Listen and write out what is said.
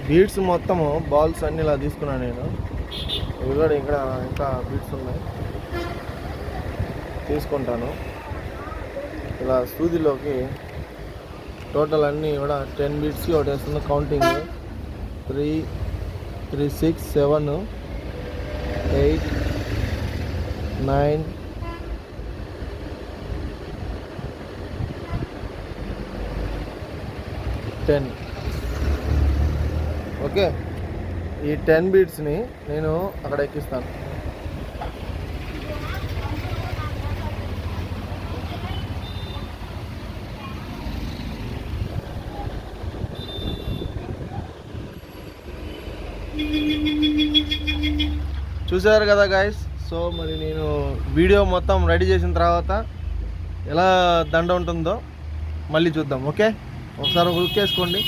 Beads మొత్తము balls అన్నీ ఇలా తీసుకున్నాను నేను. ఇవి కూడా ఇక్కడ ఇంకా బీడ్స్ ఉన్నాయి, తీసుకుంటాను. ఇలా సూదిలోకి టోటల్ అన్నీ కూడా 10 బీడ్స్కి ఒకటి వేస్తుంది. కౌంటింగ్ 3, 6, 7, 8, 9, 10. ఓకే, ఈ 10 బీడ్స్ని నేను అక్కడ ఎక్కిస్తాను. చూసారు కదా గాయస్. సో మరి నేను వీడియో మొత్తం రెడీ చేసిన తర్వాత ఎలా దండ ఉంటుందో మళ్ళీ చూద్దాం. ఓకే, ఒకసారి లుక్ వేసుకోండి.